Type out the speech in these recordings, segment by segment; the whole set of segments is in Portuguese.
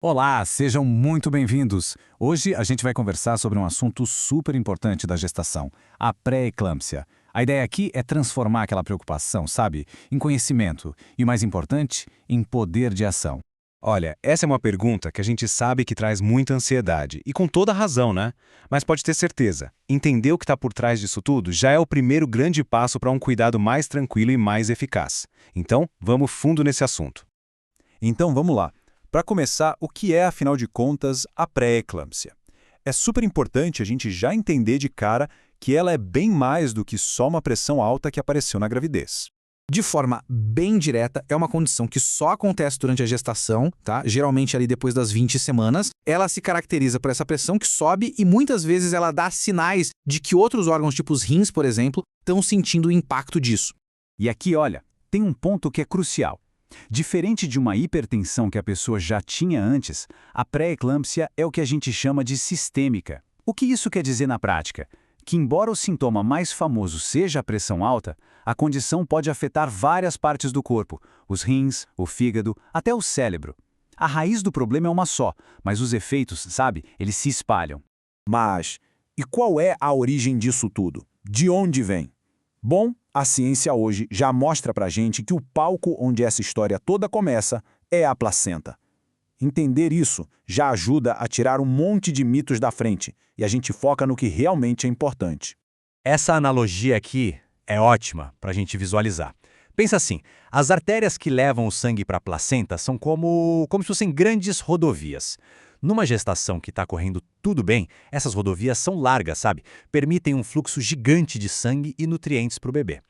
Olá, sejam muito bem-vindos. Hoje a gente vai conversar sobre um assunto super importante da gestação, a pré-eclâmpsia. A ideia aqui é transformar aquela preocupação, sabe, em conhecimento e, o mais importante, em poder de ação. Olha, essa é uma pergunta que a gente sabe que traz muita ansiedade, e com toda razão, né? Mas pode ter certeza, entender o que está por trás disso tudo já é o primeiro grande passo para um cuidado mais tranquilo e mais eficaz. Então, vamos fundo nesse assunto. Então vamos lá. Para começar, o que é, afinal de contas, a pré-eclâmpsia? É super importante a gente já entender de cara que ela é bem mais do que só uma pressão alta que apareceu na gravidez. De forma bem direta, é uma condição que só acontece durante a gestação, tá? Geralmente ali depois das 20 semanas. Ela se caracteriza por essa pressão que sobe e muitas vezes ela dá sinais de que outros órgãos, tipo os rins, por exemplo, estão sentindo o impacto disso. E aqui, olha, tem um ponto que é crucial. Diferente de uma hipertensão que a pessoa já tinha antes, a pré-eclâmpsia é o que a gente chama de sistêmica. O que isso quer dizer na prática? Que embora o sintoma mais famoso seja a pressão alta, a condição pode afetar várias partes do corpo, os rins, o fígado, até o cérebro. A raiz do problema é uma só, mas os efeitos, sabe, eles se espalham. Mas, e qual é a origem disso tudo? De onde vem? Bom, a ciência hoje já mostra pra gente que o palco onde essa história toda começa é a placenta. Entender isso já ajuda a tirar um monte de mitos da frente e a gente foca no que realmente é importante. Essa analogia aqui é ótima para a gente visualizar. Pensa assim, as artérias que levam o sangue para a placenta são como se fossem grandes rodovias. Numa gestação que está correndo tudo bem, essas rodovias são largas, sabe? Permitem um fluxo gigante de sangue e nutrientes para o bebê.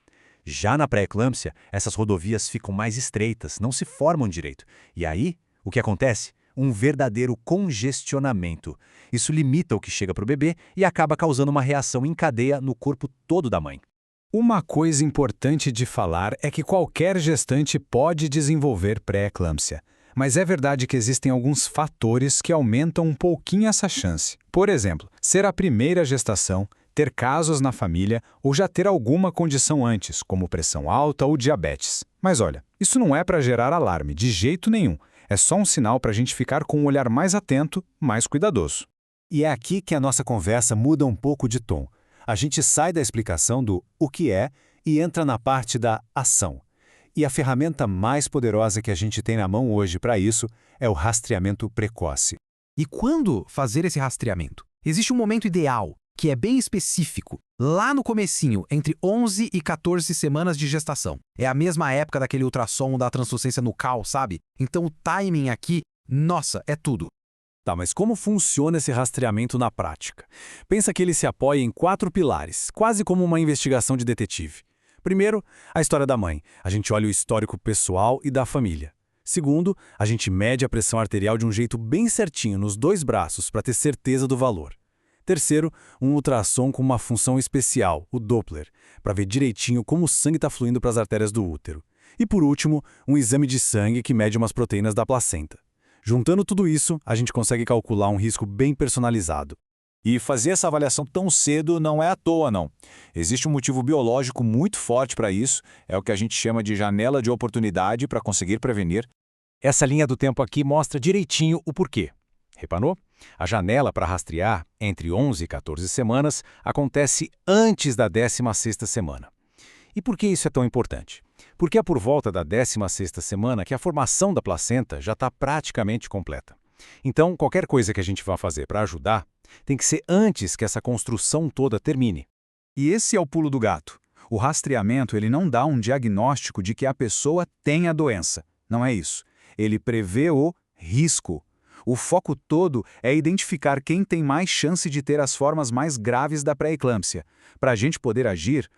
Já na pré-eclâmpsia, essas rodovias ficam mais estreitas, não se formam direito. E aí, o que acontece? Um verdadeiro congestionamento. Isso limita o que chega para o bebê e acaba causando uma reação em cadeia no corpo todo da mãe. Uma coisa importante de falar é que qualquer gestante pode desenvolver pré-eclâmpsia. Mas é verdade que existem alguns fatores que aumentam um pouquinho essa chance. Por exemplo, ser a primeira gestação, ter casos na família ou já ter alguma condição antes, como pressão alta ou diabetes. Mas olha, isso não é para gerar alarme, de jeito nenhum. É só um sinal para a gente ficar com um olhar mais atento, mais cuidadoso. E é aqui que a nossa conversa muda um pouco de tom. A gente sai da explicação do o que é e entra na parte da ação. E a ferramenta mais poderosa que a gente tem na mão hoje para isso é o rastreamento precoce. E quando fazer esse rastreamento? Existe um momento ideal, que é bem específico, lá no comecinho, entre 11 e 14 semanas de gestação. É a mesma época daquele ultrassom da translucência nucal, sabe? Então o timing aqui, nossa, é tudo. Tá, mas como funciona esse rastreamento na prática? Pensa que ele se apoia em 4 pilares, quase como uma investigação de detetive. Primeiro, a história da mãe. A gente olha o histórico pessoal e da família. Segundo, a gente mede a pressão arterial de um jeito bem certinho nos 2 braços para ter certeza do valor. Terceiro, um ultrassom com uma função especial, o Doppler, para ver direitinho como o sangue está fluindo para as artérias do útero. E por último, um exame de sangue que mede umas proteínas da placenta. Juntando tudo isso, a gente consegue calcular um risco bem personalizado. E fazer essa avaliação tão cedo não é à toa, não. Existe um motivo biológico muito forte para isso, é o que a gente chama de janela de oportunidade para conseguir prevenir. Essa linha do tempo aqui mostra direitinho o porquê. Reparou? A janela para rastrear, entre 11 e 14 semanas, acontece antes da 16ª semana. E por que isso é tão importante? Porque é por volta da 16ª semana que a formação da placenta já está praticamente completa. Então, qualquer coisa que a gente vá fazer para ajudar, tem que ser antes que essa construção toda termine. E esse é o pulo do gato. O rastreamento ele não dá um diagnóstico de que a pessoa tem a doença. Não é isso. Ele prevê o risco. O foco todo é identificar quem tem mais chance de ter as formas mais graves da pré-eclâmpsia, para a gente poder agir,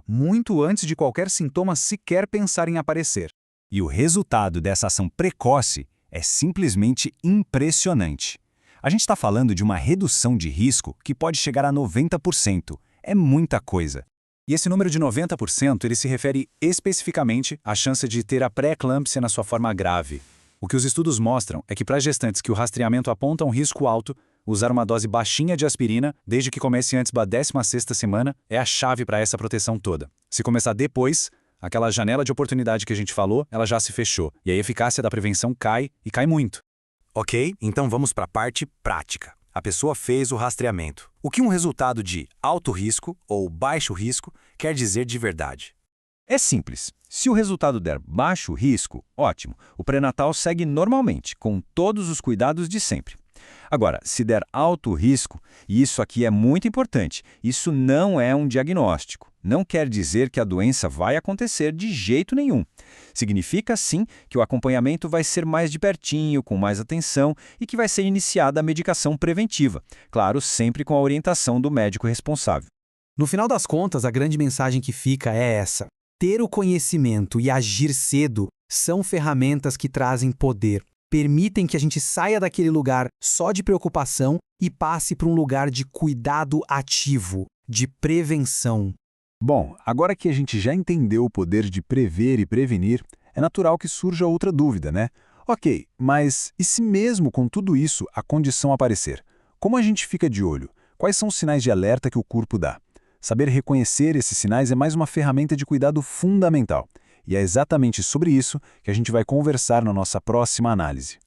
muito antes de qualquer sintoma sequer pensar em aparecer. E o resultado dessa ação precoce é simplesmente impressionante. A gente está falando de uma redução de risco que pode chegar a 90%. É muita coisa. E esse número de 90% ele se refere especificamente à chance de ter a pré-eclâmpsia na sua forma grave. O que os estudos mostram é que para gestantes que o rastreamento aponta um risco alto, usar uma dose baixinha de aspirina, desde que comece antes da 16ª semana, é a chave para essa proteção toda. Se começar depois, aquela janela de oportunidade que a gente falou, ela já se fechou, e a eficácia da prevenção cai, e cai muito. Ok, então vamos para a parte prática. A pessoa fez o rastreamento. O que um resultado de alto risco ou baixo risco quer dizer de verdade? É simples. Se o resultado der baixo risco, ótimo. O pré-natal segue normalmente, com todos os cuidados de sempre. Agora, se der alto risco, e isso aqui é muito importante, isso não é um diagnóstico. Não quer dizer que a doença vai acontecer de jeito nenhum. Significa, sim, que o acompanhamento vai ser mais de pertinho, com mais atenção e que vai ser iniciada a medicação preventiva. Claro, sempre com a orientação do médico responsável. No final das contas, a grande mensagem que fica é essa. Ter o conhecimento e agir cedo são ferramentas que trazem poder. Permitem que a gente saia daquele lugar só de preocupação e passe para um lugar de cuidado ativo, de prevenção. Bom, agora que a gente já entendeu o poder de prever e prevenir, é natural que surja outra dúvida, né? Ok, mas e se mesmo com tudo isso a condição aparecer? Como a gente fica de olho? Quais são os sinais de alerta que o corpo dá? Saber reconhecer esses sinais é mais uma ferramenta de cuidado fundamental. E é exatamente sobre isso que a gente vai conversar na nossa próxima análise.